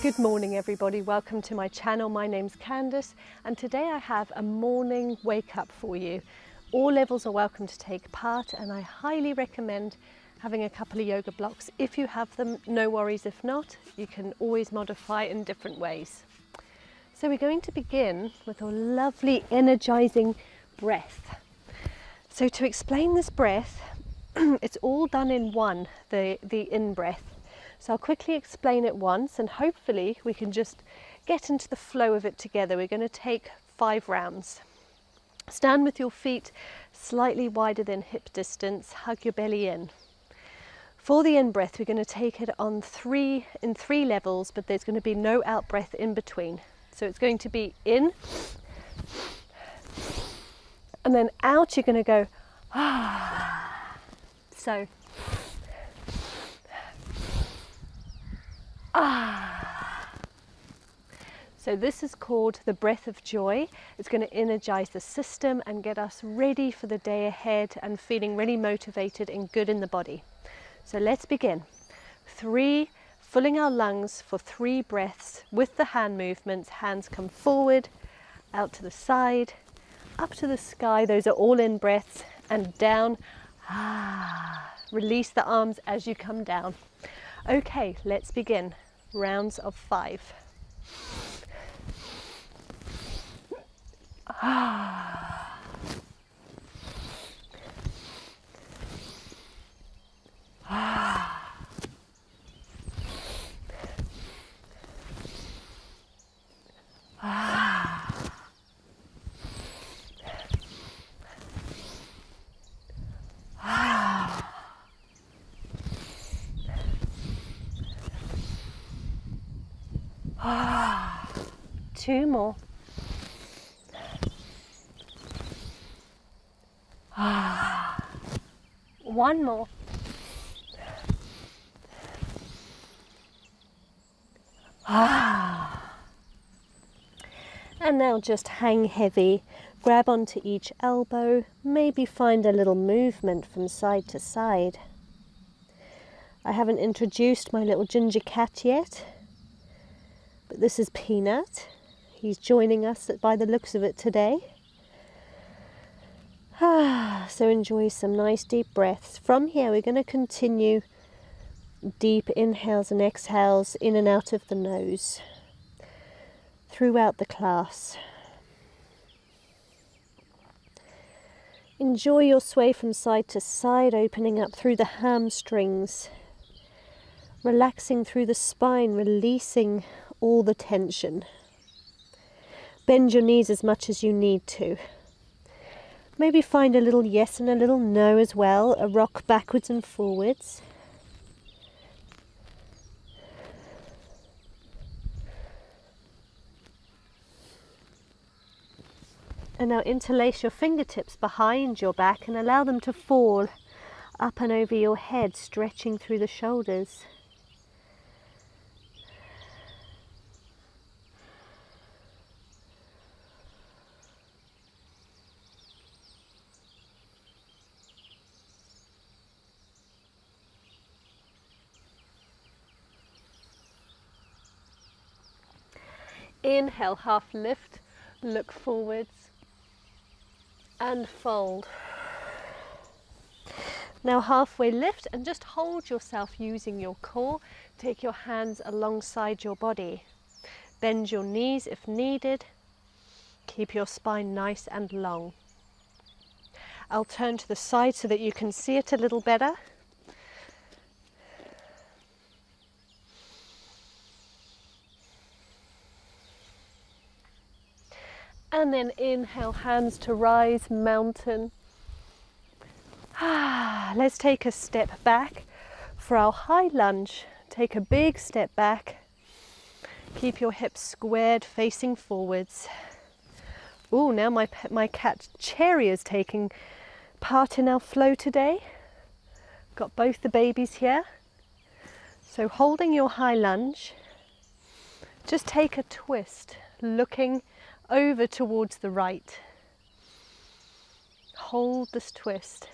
Good morning everybody, welcome to my channel. My name's Candace and today I have a morning wake up for you. All levels are welcome to take part and I highly recommend having a couple of yoga blocks. If you have them, no worries. If not, you can always modify in different ways. So we're going to begin with a lovely energizing breath. So to explain this breath, it's all done in one, the in breath. So I'll quickly explain it once and hopefully we can just get into the flow of it together. We're going to take 5 rounds. Stand with your feet slightly wider than hip distance, hug your belly in. For the in breath, we're going to take it on in three levels, but there's going to be no out breath in between. So it's going to be in and then out. You're going to go ah. So ah. So this is called the breath of joy. It's going to energize the system and get us ready for the day ahead and feeling really motivated and good in the body. So let's begin. 3, filling our lungs for 3 breaths with the hand movements. Hands come forward, out to the side, up to the sky. Those are all in breaths, and down. Ah. Release the arms as you come down. Okay, let's begin. Rounds of 5. Ah. Ah. Ah. Ah. 2 more. 1 more. And now just hang heavy, grab onto each elbow, maybe find a little movement from side to side. I haven't introduced my little ginger cat yet, but this is Peanut. He's joining us by the looks of it today. So enjoy some nice deep breaths. From here we're going to continue deep inhales and exhales in and out of the nose throughout the class. Enjoy your sway from side to side, opening up through the hamstrings, relaxing through the spine, releasing all the tension. Bend your knees as much as you need to. Maybe find a little yes and a little no as well, a rock backwards and forwards. And now interlace your fingertips behind your back and allow them to fall up and over your head, stretching through the shoulders. Inhale, half lift, look forwards and fold. Now halfway lift and just hold yourself using your core. Take your hands alongside your body. Bend your knees if needed. Keep your spine nice and long. I'll turn to the side so that you can see it a little better. And then inhale, hands to rise, mountain. Let's take a step back for our high lunge. Take a big step back. Keep your hips squared, facing forwards. Oh, now my cat Cherry is taking part in our flow today. Got both the babies here. So holding your high lunge, just take a twist, looking over towards the right. Hold this twist.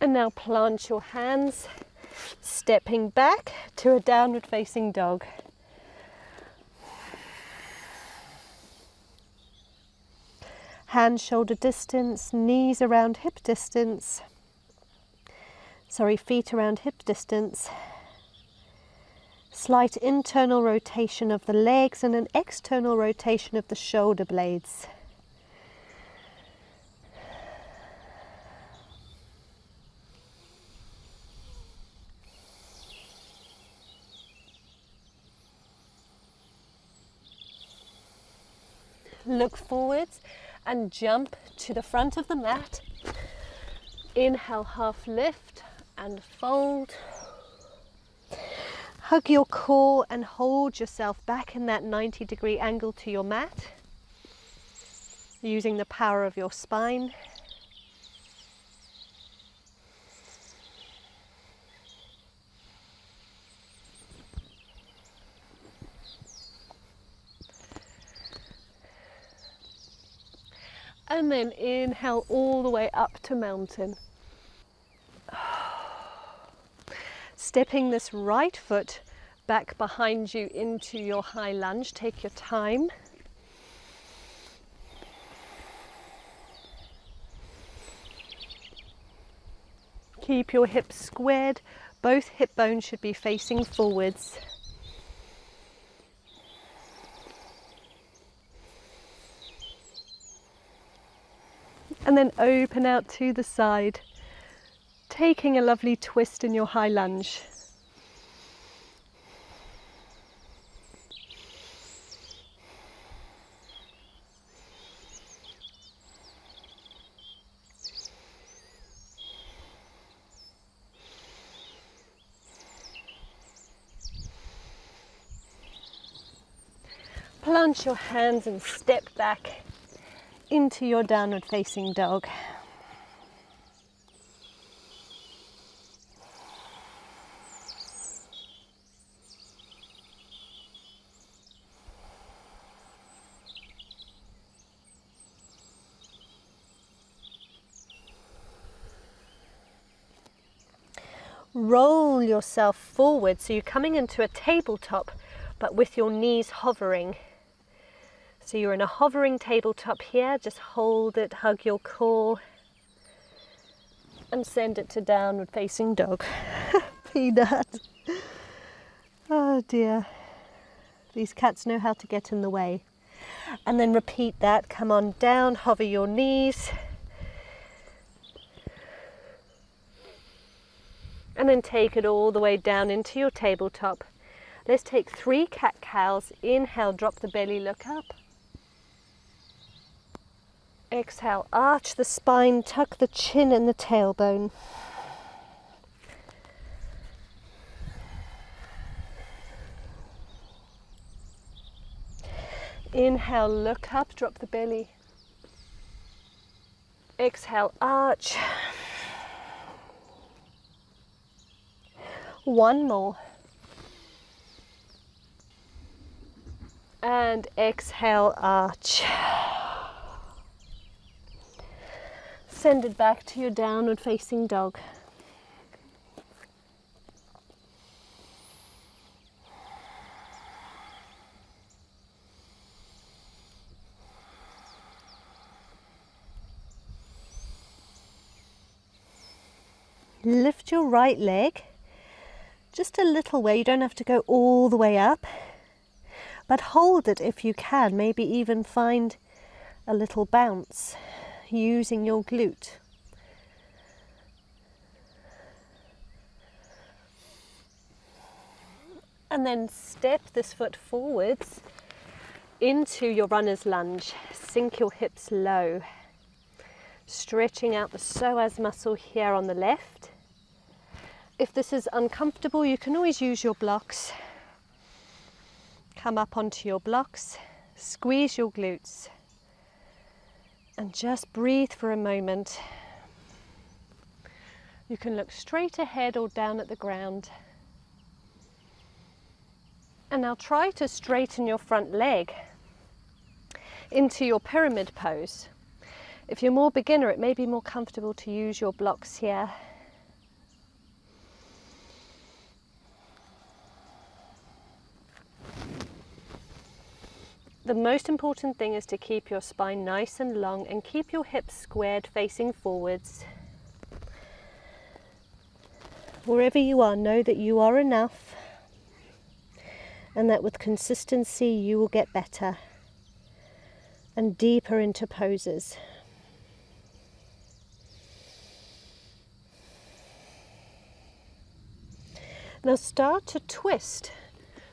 And now plant your hands Stepping back to a downward facing dog. Hands shoulder distance, knees around hip distance. Feet around hip distance. Slight internal rotation of the legs and an external rotation of the shoulder blades. Look forwards and jump to the front of the mat. Inhale, half lift and fold. Hug your core and hold yourself back in that 90-degree angle to your mat, using the power of your spine. And then inhale all the way up to mountain. Stepping this right foot back behind you into your high lunge. Take your time. Keep your hips squared. Both hip bones should be facing forwards. And then open out to the side, taking a lovely twist in your high lunge. Plant your hands and step back into your downward facing dog. Roll yourself forward, so you're coming into a tabletop, but with your knees hovering. So you're in a hovering tabletop here, just hold it, hug your core, and send it to downward facing dog. Peanut. Oh dear. These cats know how to get in the way. And then repeat that, come on down, hover your knees. And then take it all the way down into your tabletop. Let's take 3 cat-cows. Inhale, drop the belly, look up. Exhale, arch the spine, tuck the chin and the tailbone. Inhale, look up, drop the belly. Exhale, arch. One more. And exhale, arch. Send it back to your downward facing dog. Lift your right leg just a little way. You don't have to go all the way up, but hold it if you can. Maybe even find a little bounce using your glute. And then step this foot forwards into your runner's lunge. Sink your hips low, stretching out the psoas muscle here on the left. If this is uncomfortable, you can always use your blocks. Come up onto your blocks, squeeze your glutes, and just breathe for a moment. You can look straight ahead or down at the ground. And now try to straighten your front leg into your pyramid pose. If you're more beginner, it may be more comfortable to use your blocks here. The most important thing is to keep your spine nice and long and keep your hips squared facing forwards. Wherever you are, know that you are enough and that with consistency you will get better and deeper into poses. Now start to twist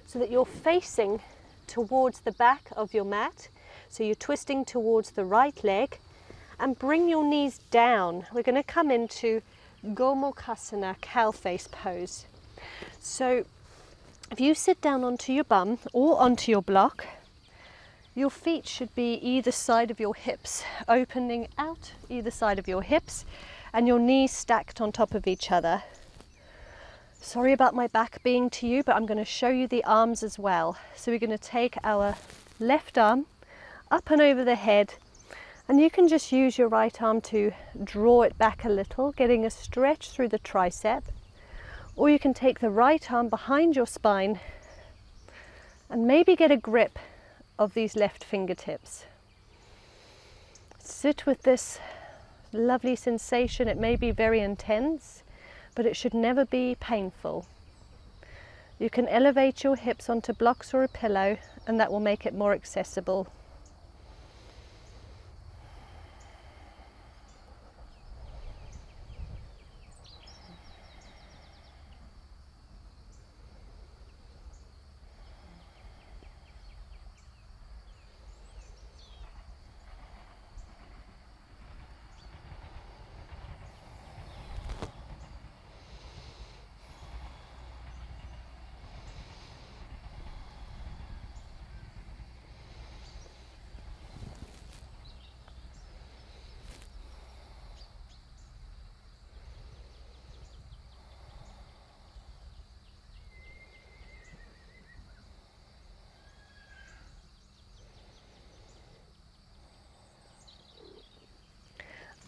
so that you're facing towards the back of your mat. So you're twisting towards the right leg and bring your knees down. We're going to come into Gomukhasana, cow face pose. So if you sit down onto your bum or onto your block, your feet should be either side of your hips, opening out either side of your hips, and your knees stacked on top of each other. Sorry about my back being to you, but I'm going to show you the arms as well. So we're going to take our left arm up and over the head, and you can just use your right arm to draw it back a little, getting a stretch through the tricep. Or you can take the right arm behind your spine and maybe get a grip of these left fingertips. Sit with this lovely sensation. It may be very intense, but it should never be painful. You can elevate your hips onto blocks or a pillow, and that will make it more accessible.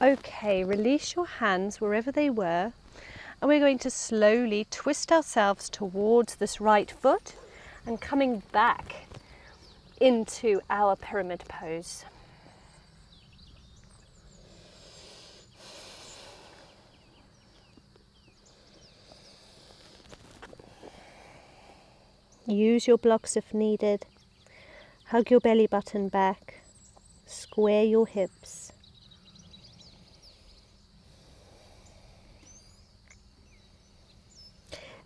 Okay, release your hands wherever they were, and we're going to slowly twist ourselves towards this right foot and coming back into our pyramid pose. Use your blocks if needed. Hug your belly button back. Square your hips.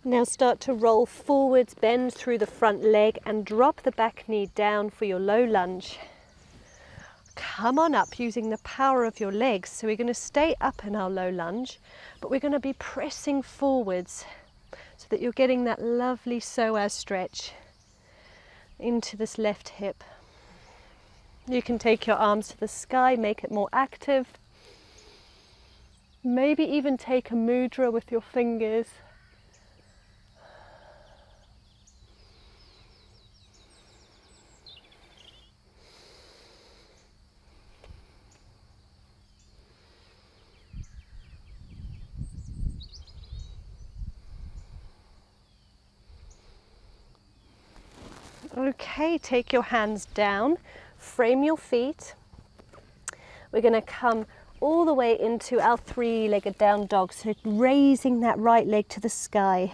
Now start to roll forwards, bend through the front leg and drop the back knee down for your low lunge. Come on up using the power of your legs. So we're going to stay up in our low lunge, but we're going to be pressing forwards so that you're getting that lovely psoas stretch into this left hip. You can take your arms to the sky, make it more active. Maybe even take a mudra with your fingers. Okay, take your hands down, frame your feet. We're going to come all the way into our three-legged down dog, so raising that right leg to the sky.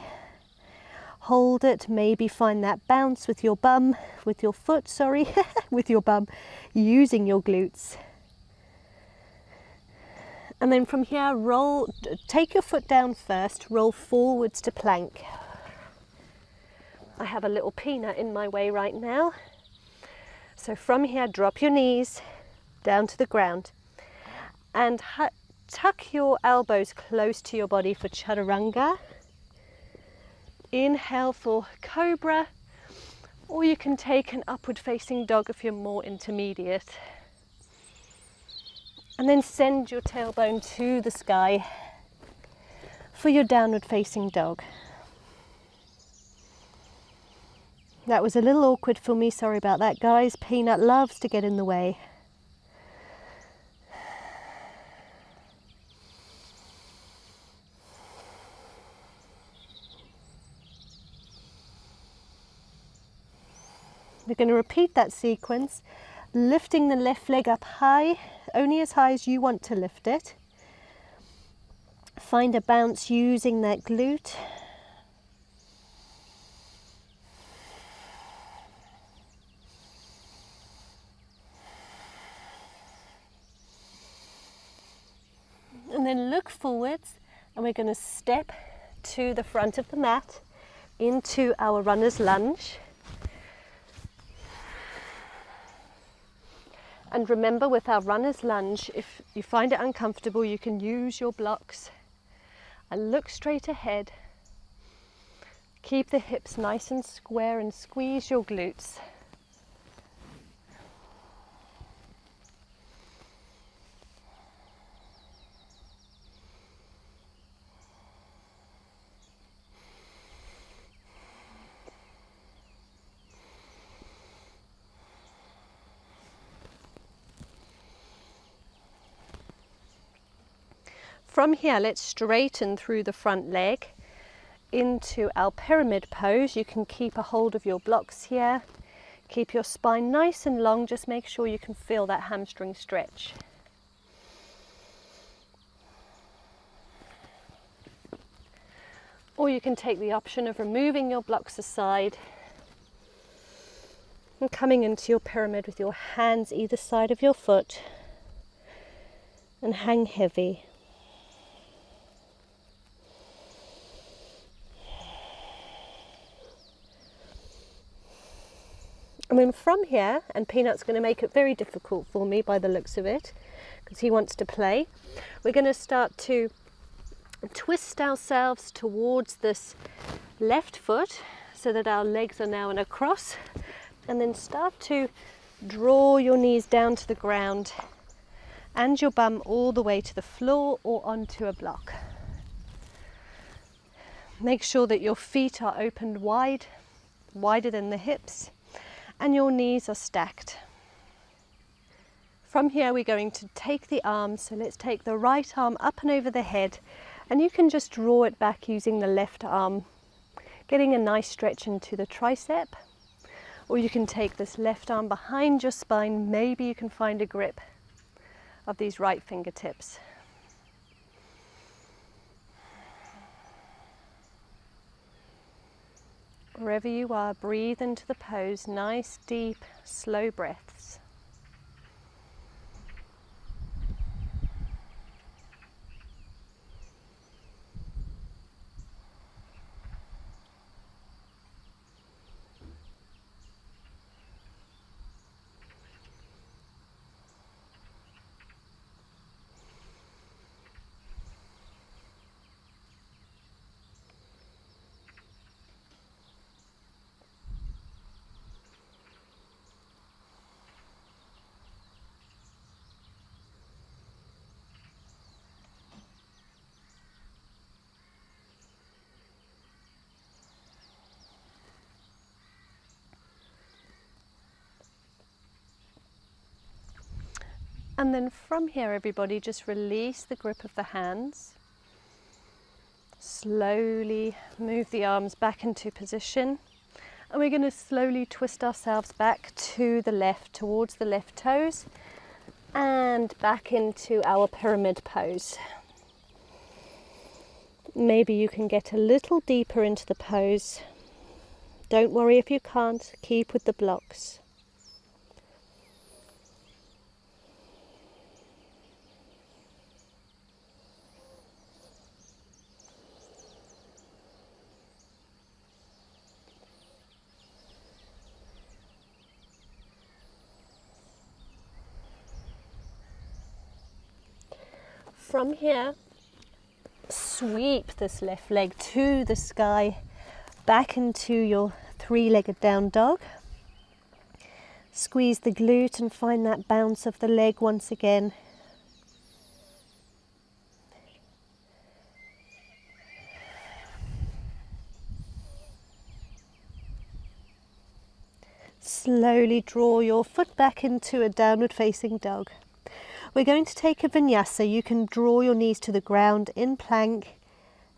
Hold it, maybe find that bounce with your bum, with your foot, sorry, with your bum, using your glutes. And then from here, roll, take your foot down first, roll forwards to plank. I have a little peanut in my way right now. So from here, drop your knees down to the ground and tuck your elbows close to your body for chaturanga. Inhale for cobra, or you can take an upward facing dog if you're more intermediate. And then send your tailbone to the sky for your downward facing dog. That was a little awkward for me, sorry about that guys. Peanut loves to get in the way. We're going to repeat that sequence, lifting the left leg up high, only as high as you want to lift it. Find a bounce using that glute. And then look forwards, and we're going to step to the front of the mat into our runner's lunge. And remember, with our runner's lunge, if you find it uncomfortable, you can use your blocks and look straight ahead. Keep the hips nice and square and squeeze your glutes. From here, let's straighten through the front leg into our pyramid pose. You can keep a hold of your blocks here. Keep your spine nice and long. Just make sure you can feel that hamstring stretch. Or you can take the option of removing your blocks aside and coming into your pyramid with your hands either side of your foot and hang heavy. And then from here, and Peanut's going to make it very difficult for me by the looks of it, because he wants to play, we're going to start to twist ourselves towards this left foot so that our legs are now in a cross, and then start to draw your knees down to the ground and your bum all the way to the floor or onto a block. Make sure that your feet are opened wide, wider than the hips, and your knees are stacked. From here, we're going to take the arms, so let's take the right arm up and over the head, and you can just draw it back using the left arm, getting a nice stretch into the tricep. Or you can take this left arm behind your spine. Maybe you can find a grip of these right fingertips. Wherever you are, breathe into the pose, nice, deep, slow breaths. And then from here, everybody, just release the grip of the hands. Slowly move the arms back into position. And we're going to slowly twist ourselves back to the left, towards the left toes, and back into our pyramid pose. Maybe you can get a little deeper into the pose. Don't worry if you can't, keep with the blocks. From here, sweep this left leg to the sky, back into your three-legged down dog. Squeeze the glute and find that bounce of the leg once again. Slowly draw your foot back into a downward facing dog. We're going to take a vinyasa. You can draw your knees to the ground in plank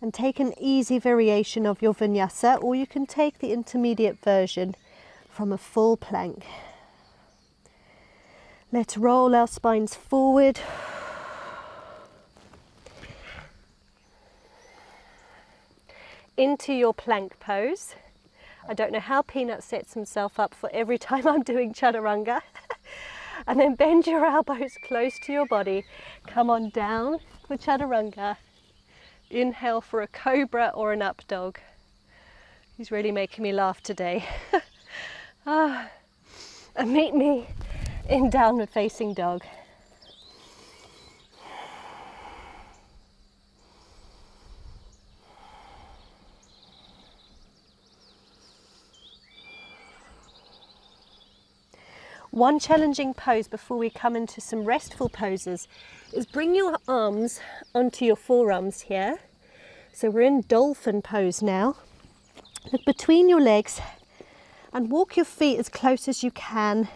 and take an easy variation of your vinyasa, or you can take the intermediate version. from a full plank. Let's roll our spines forward. Into your plank pose. I don't know how Peanut sets himself up for every time I'm doing chaturanga. And then bend your elbows close to your body. Come on down for chaturanga. Inhale for a cobra or an up dog. He's really making me laugh today. And meet me in downward facing dog. One challenging pose before we come into some restful poses is bring your arms onto your forearms here. So we're in dolphin pose now. Look between your legs and walk your feet as close as you can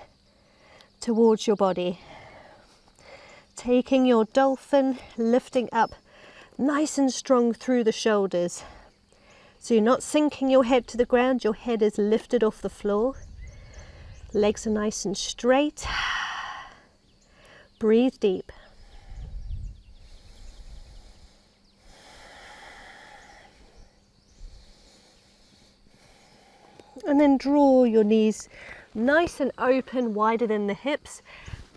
towards your body. Taking your dolphin, lifting up nice and strong through the shoulders. So you're not sinking your head to the ground, your head is lifted off the floor. Legs are nice and straight. Breathe deep. And then draw your knees nice and open, wider than the hips,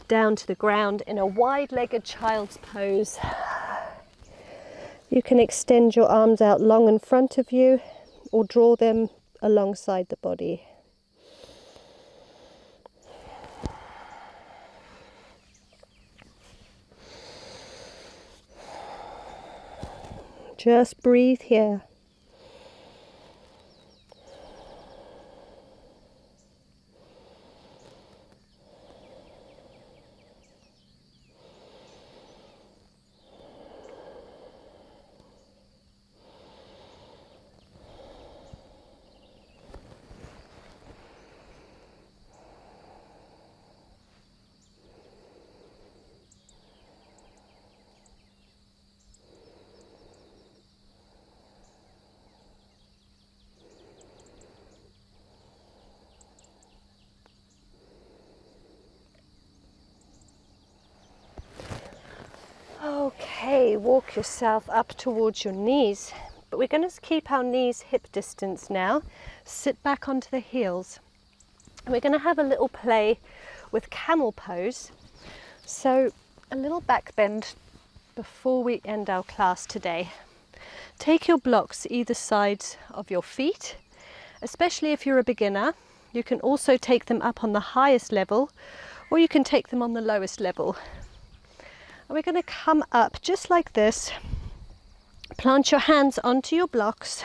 down to the ground in a wide-legged child's pose. You can extend your arms out long in front of you or draw them alongside the body. Just breathe here. Okay, walk yourself up towards your knees, but we're going to keep our knees hip distance now. Sit back onto the heels. And we're going to have a little play with camel pose. So a little back bend before we end our class today. Take your blocks either side of your feet, especially if you're a beginner. You can also take them up on the highest level, or you can take them on the lowest level. And we're going to come up just like this. Plant your hands onto your blocks.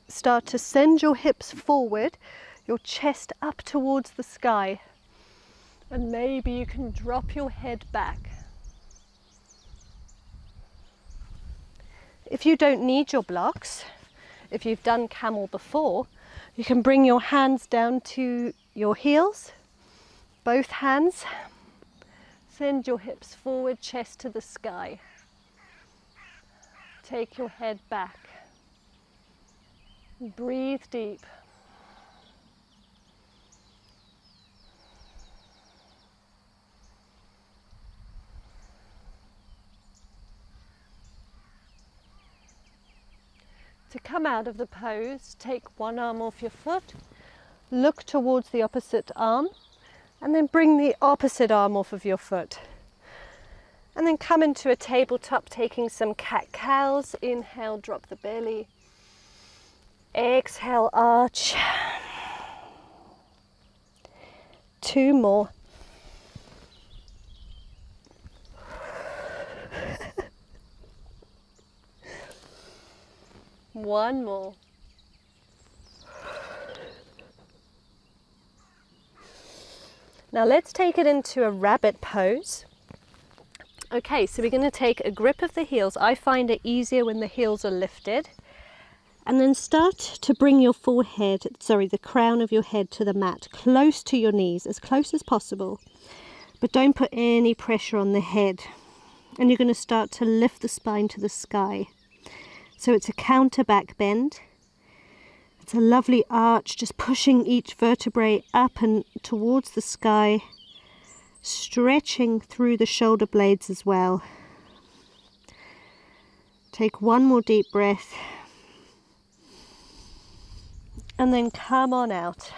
Start to send your hips forward, your chest up towards the sky. And maybe you can drop your head back. If you don't need your blocks, if you've done camel before, you can bring your hands down to your heels, both hands. Send your hips forward, chest to the sky. Take your head back. Breathe deep. To come out of the pose, take one arm off your foot, look towards the opposite arm, and then bring the opposite arm off of your foot. And then come into a tabletop, taking some cat-cows. Inhale, drop the belly. Exhale, arch. 2 more. One more. Now let's take it into a rabbit pose. Okay, so we're going to take a grip of the heels. I find it easier when the heels are lifted. And then start to bring your the crown of your head to the mat, close to your knees, as close as possible. But don't put any pressure on the head. And you're going to start to lift the spine to the sky. So it's a counter back bend. It's a lovely arch, just pushing each vertebrae up and towards the sky, stretching through the shoulder blades as well. Take one more deep breath and then come on out.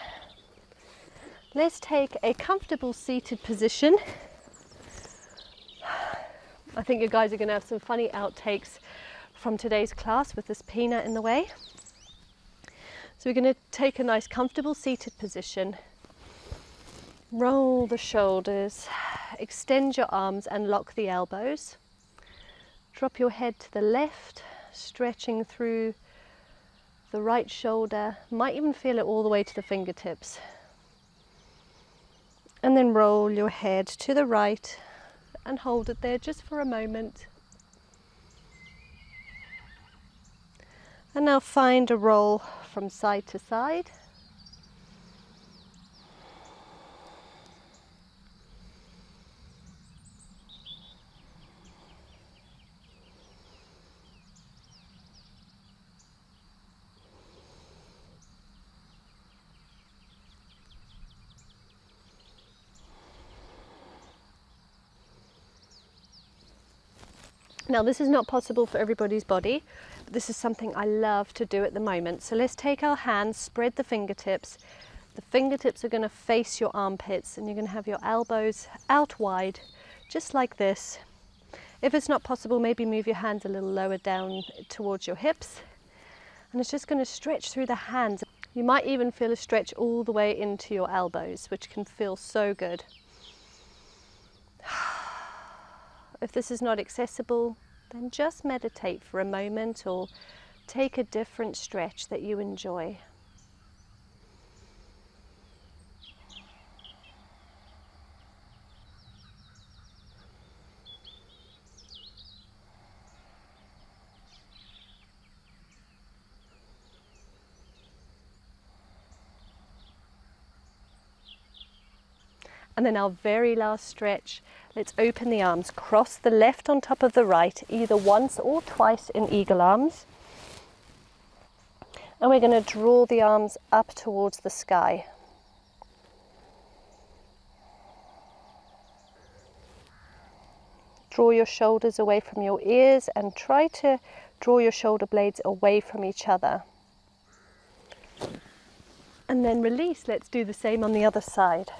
Let's take a comfortable seated position. I think you guys are going to have some funny outtakes from today's class with this peanut in the way. So we're going to take a nice comfortable seated position. Roll the shoulders, extend your arms and lock the elbows. Drop your head to the left, stretching through the right shoulder. Might even feel it all the way to the fingertips. And then roll your head to the right and hold it there just for a moment. And now find a roll from side to side. Now this is not possible for everybody's body, but this is something I love to do at the moment. So let's take our hands, spread the fingertips. The fingertips are going to face your armpits and you're going to have your elbows out wide, just like this. If it's not possible, maybe move your hands a little lower down towards your hips. And it's just going to stretch through the hands. You might even feel a stretch all the way into your elbows, which can feel so good. If this is not accessible, then just meditate for a moment or take a different stretch that you enjoy. And then our very last stretch, let's open the arms, cross the left on top of the right, either once or twice in eagle arms. And we're going to draw the arms up towards the sky. Draw your shoulders away from your ears and try to draw your shoulder blades away from each other. And then release. Let's do the same on the other side.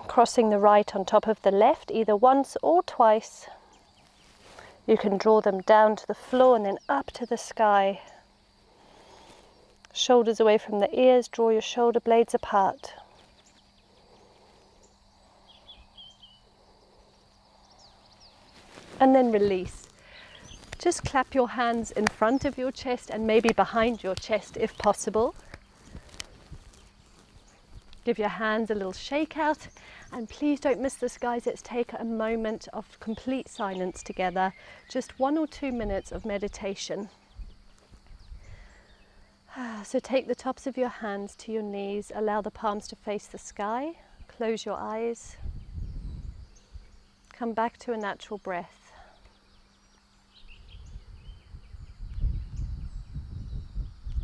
Crossing the right on top of the left, either once or twice. You can draw them down to the floor and then up to the sky. Shoulders away from the ears, draw your shoulder blades apart. And then release. Just clap your hands in front of your chest and maybe behind your chest if possible. Give your hands a little shake out. And please don't miss this, guys. Let's take a moment of complete silence together. Just 1 or 2 minutes of meditation. So take the tops of your hands to your knees. Allow the palms to face the sky. Close your eyes. Come back to a natural breath.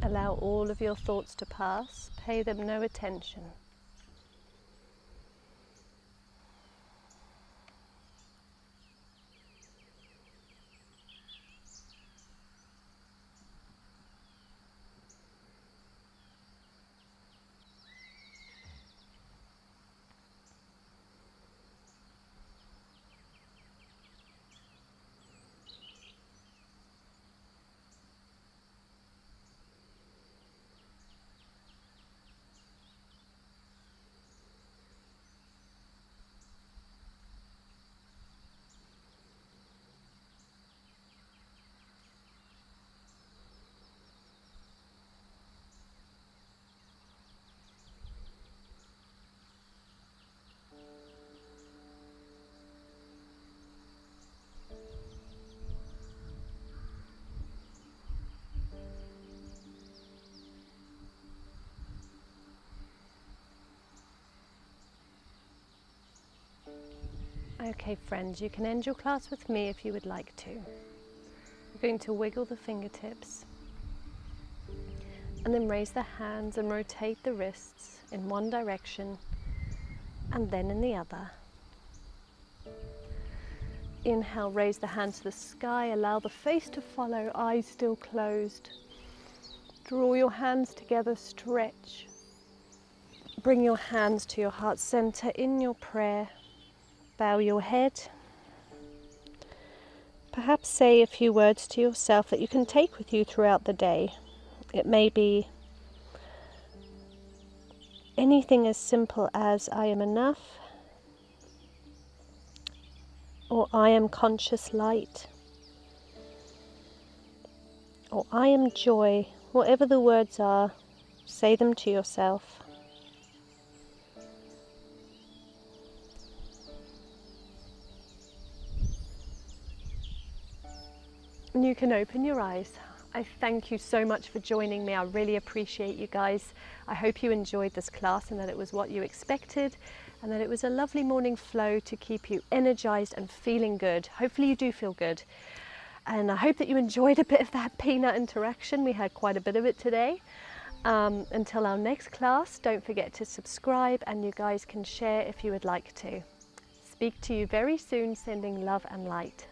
Allow all of your thoughts to pass. Pay them no attention. Okay, friends, you can end your class with me if you would like to. You're going to wiggle the fingertips, And then raise the hands and rotate the wrists in one direction and then in the other. Inhale, raise the hands to the sky, allow the face to follow, eyes still closed. Draw your hands together, stretch. Bring your hands to your heart center in your prayer. Bow your head. Perhaps say a few words to yourself that you can take with you throughout the day. It may be anything as simple as I am enough, or I am conscious light, or I am joy. Whatever the words are, say them to yourself. And you can open your eyes. I thank you so much for joining me. I really appreciate you guys. I hope you enjoyed this class and that it was what you expected, and that it was a lovely morning flow to keep you energized and feeling good. Hopefully you do feel good. And I hope that you enjoyed a bit of that peanut interaction. We had quite a bit of it today. Until our next class, don't forget to subscribe, and you guys can share if you would like to. Speak to you very soon, sending love and light.